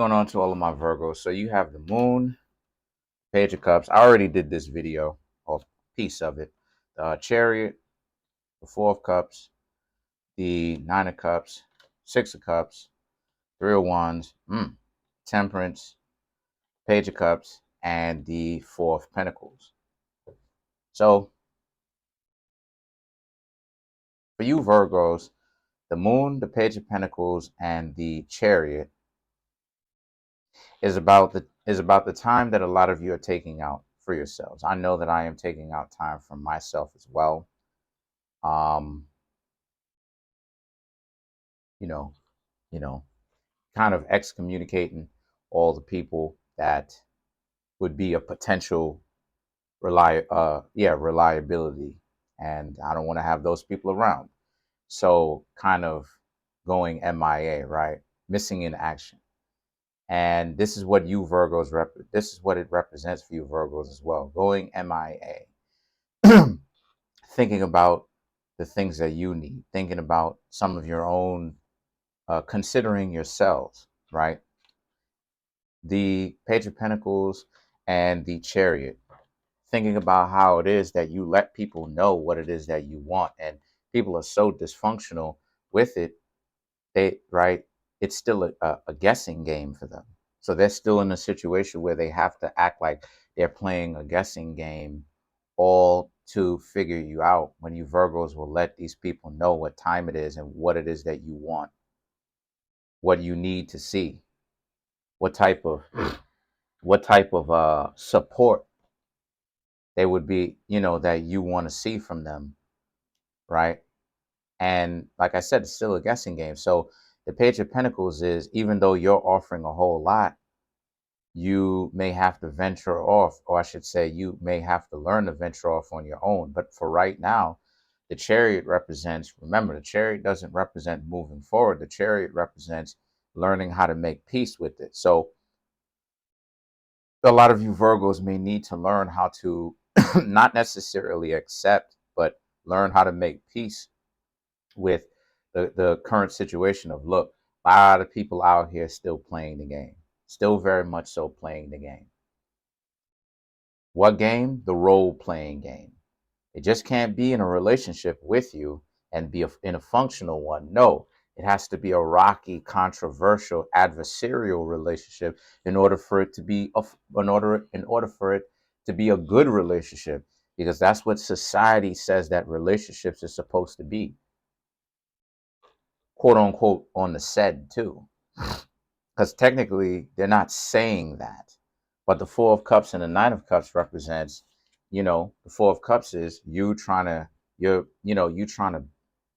Going on to all of my Virgos. So you have the Moon, Page of Cups. I already did this video or piece of it. The Chariot, the Four of Cups, the Nine of Cups, Six of Cups, Three of Wands, Temperance, Page of Cups, and the Four of Pentacles. So for you Virgos, the Moon, the Page of Pentacles, and the Chariot is about the time that a lot of you are taking out for yourselves. I know that I am taking out time for myself as well. Um, you know, kind of excommunicating all the people that would be a potential reliability, and I don't want to have those people around. So kind of going MIA, right? Missing in action. And this is what you Virgos this is what it represents for you Virgos as well. Going MIA. Thinking about the things that you need, thinking about some of your own, considering yourselves, right? The Page of Pentacles and the Chariot, thinking about how it is that you let people know what it is that you want, and people are so dysfunctional with it. Right, it's still a guessing game for them. So they're still in a situation where they have to act like they're playing a guessing game, all to figure you out, when you Virgos will let these people know what time it is and what it is that you want, what you need to see, what type of support they would be, that you want to see from them, right? And like I said, it's still a guessing game. So the Page of Pentacles is, even though you're offering a whole lot, you may have to venture off, or I should say, you may have to learn to venture off on your own. But for right now, the Chariot represents, remember, the Chariot doesn't represent moving forward. The Chariot represents learning how to make peace with it. So a lot of you Virgos may need to learn how to not necessarily accept, but learn how to make peace with the current situation of, look, a lot of people out here still playing the game, still very much so playing the game. What game? The role-playing game. It just can't be in a relationship with you and be in a functional one. No, it has to be a rocky, controversial, adversarial relationship in order for it to be a good relationship, because that's what society says that relationships are supposed to be, quote unquote, on the said too. Because technically they're not saying that. But the Four of Cups and the Nine of Cups represents, the Four of Cups is you trying to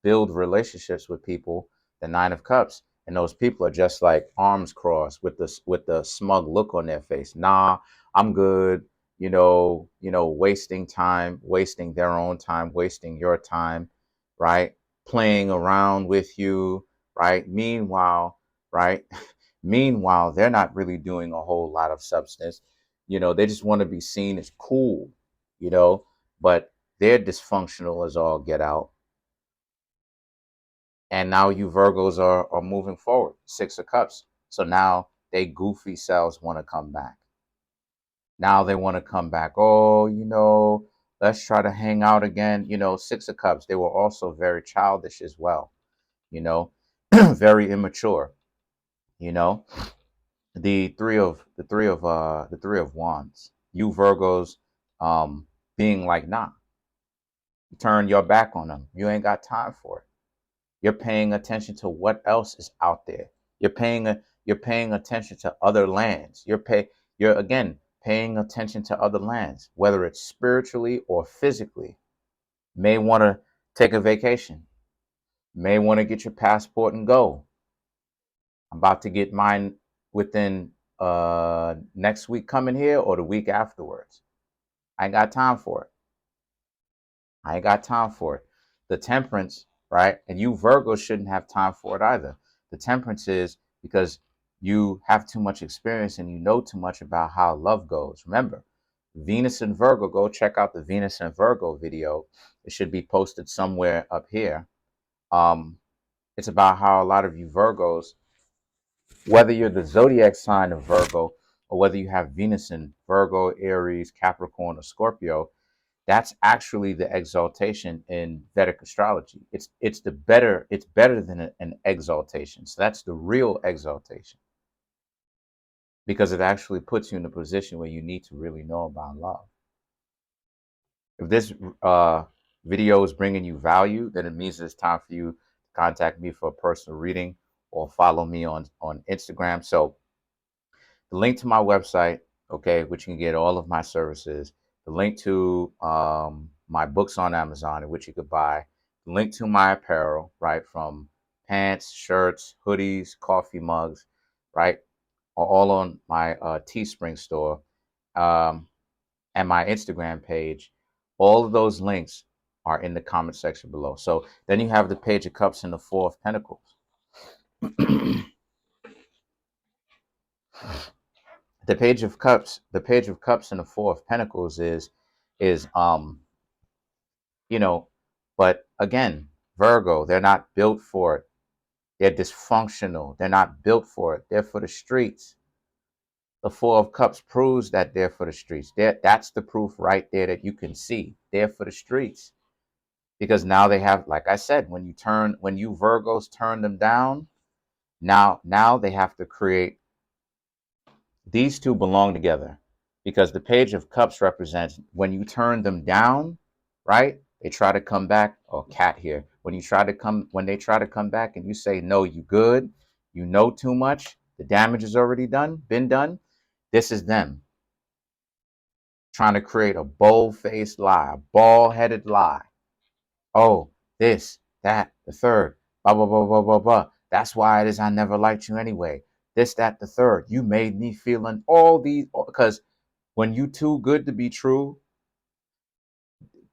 build relationships with people. The Nine of Cups, and those people are just like arms crossed with the smug look on their face. Nah, I'm good. Wasting time, wasting their own time, wasting your time, right? Playing around with you, right? Right? Meanwhile, they're not really doing a whole lot of substance. They just want to be seen as cool, but they're dysfunctional as all get out. And now you Virgos are moving forward. Six of Cups. So now they goofy selves want to come back. Now they want to come back. Oh, let's try to hang out again. Six of Cups. They were also very childish as well, very immature, you know. The three of wands, you Virgos, being like, nah, turn your back on them. You ain't got time for it. You're paying attention to what else is out there. You're paying attention to other lands. You're again paying attention to other lands, whether it's spiritually or physically. May want to take a vacation. May want to get your passport and go. I'm about to get mine within next week coming here, or the week afterwards. I ain't got time for it. I ain't got time for it. The Temperance, right? And you Virgos shouldn't have time for it either. The Temperance is because you have too much experience and you know too much about how love goes. Remember, Venus and Virgo, go check out the Venus and Virgo video. It should be posted somewhere up here. It's about how a lot of you Virgos Whether you're the zodiac sign of Virgo or whether you have Venus in Virgo, Aries, Capricorn, or Scorpio, that's actually the exaltation in Vedic astrology. It's better than an exaltation. So that's the real exaltation, because it actually puts you in a position where you need to really know about love. If this video is bringing you value, then it means it's time for you to contact me for a personal reading or follow me on Instagram. So the link to my website, okay, which you can get all of my services, the link to my books on Amazon, in which you could buy, the link to my apparel, right, from pants, shirts, hoodies, coffee mugs, right, are all on my Teespring store, and my Instagram page. All of those links are in the comment section below. So then you have the Page of Cups and the Four of Pentacles. The Page of Cups and the Four of Pentacles is you know, but again, Virgo, they're not built for it. They're dysfunctional. They're not built for it. They're for the streets. The Four of Cups proves that they're for the streets. That's the proof right there that you can see. They're for the streets. Because now they have, like I said, when you Virgos turn them down, now they have to create. These two belong together, because the Page of Cups represents when you turn them down, right? They try to come back. Oh, cat here. When they try to come back and you say, no, you good, you know too much, the damage is already been done. This is them trying to create a bold-faced lie, a bald-headed lie. Oh, this, that, the third, blah, blah, blah, blah, blah, blah. That's why it is I never liked you anyway. This, that, the third. You made me feeling all these, because when you too good to be true,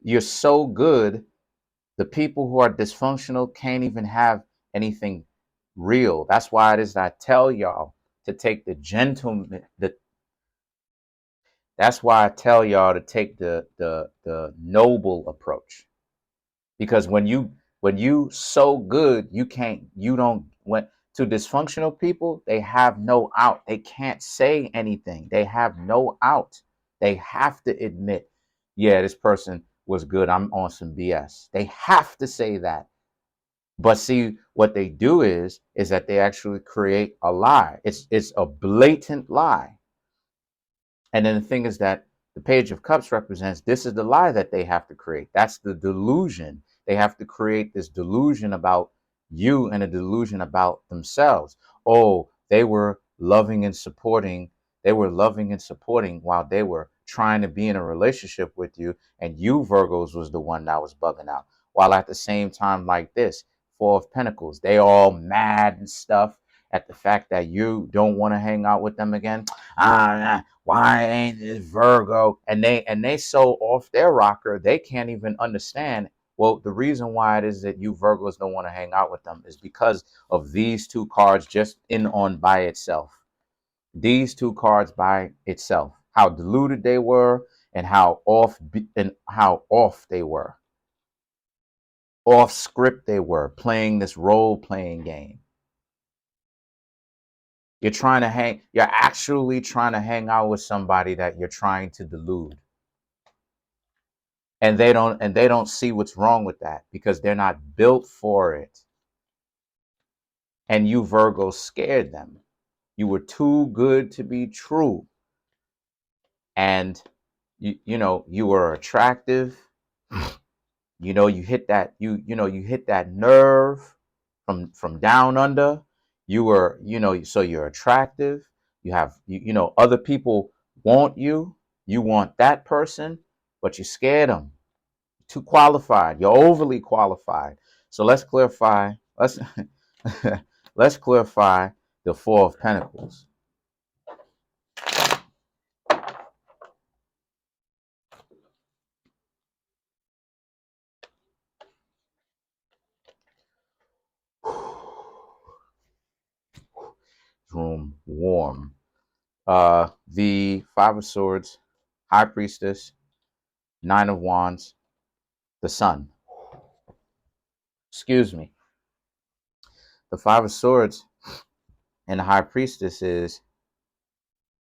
you're so good, the people who are dysfunctional can't even have anything real. That's why it is that I tell y'all to take the gentleman, that's why I tell y'all to take the noble approach. Because when you so good, you don't, when to dysfunctional people, they have no out. They can't say anything. They have no out. They have to admit, yeah, this person was good, I'm on some BS. They have to say that. But see, what they do is that they actually create a lie. It's a blatant lie. And then the thing is that the Page of Cups represents, this is the lie that they have to create. That's the delusion. They have to create this delusion about you and a delusion about themselves. Oh, they were loving and supporting. They were loving and supporting while they were trying to be in a relationship with you. And you, Virgos, was the one that was bugging out. While at the same time, like this, Four of Pentacles, they all mad and stuff at the fact that you don't want to hang out with them again. Why ain't it Virgo? And they so off their rocker, they can't even understand. Well, the reason why it is that you Virgos don't want to hang out with them is because of these two cards just in on by itself. These two cards by itself. How deluded they were and how off they were. Off script they were, playing this role-playing game. You're actually trying to hang out with somebody that you're trying to delude. And they don't see what's wrong with that, because they're not built for it. And you Virgos scared them. You were too good to be true. And you were attractive. You hit that you hit that nerve from down under. You were, so you're attractive. You have, other people want you. You want that person, but you scared them. Too qualified. You're overly qualified. So let's clarify. Let's clarify the Four of Pentacles. Room warm. The Five of Swords, High Priestess, Nine of Wands, the Sun. Excuse me. The Five of Swords And the high priestess is,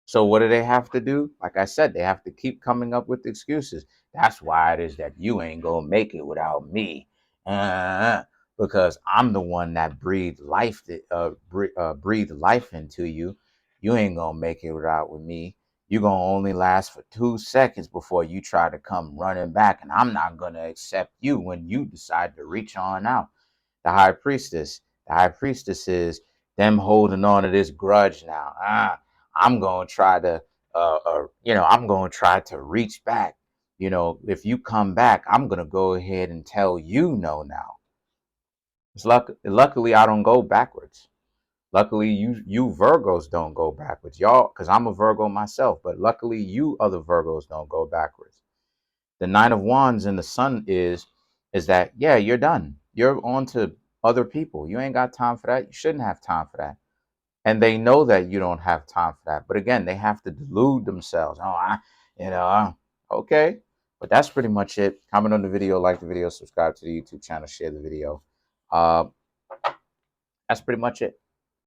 so what do they have to do? Like I said, they have to keep coming up with excuses. That's why it is that you ain't gonna make it without me. Because I'm the one that breathed life into you. You ain't gonna make it without with me. You're gonna only last for 2 seconds before you try to come running back, and I'm not gonna accept you when you decide to reach on out. The high priestess. The high priestess is them holding on to this grudge now. I'm gonna try to, I'm gonna try to reach back. If you come back, I'm gonna go ahead and tell you no now. Luckily, I don't go backwards. Luckily, you Virgos don't go backwards, y'all, because I'm a Virgo myself. But luckily, you other Virgos don't go backwards. The Nine of Wands and the Sun is that, yeah, you're done. You're on to other people. You ain't got time for that. You shouldn't have time for that. And they know that you don't have time for that. But again, they have to delude themselves. Okay. But that's pretty much it. Comment on the video, like the video, subscribe to the YouTube channel, share the video. That's pretty much it.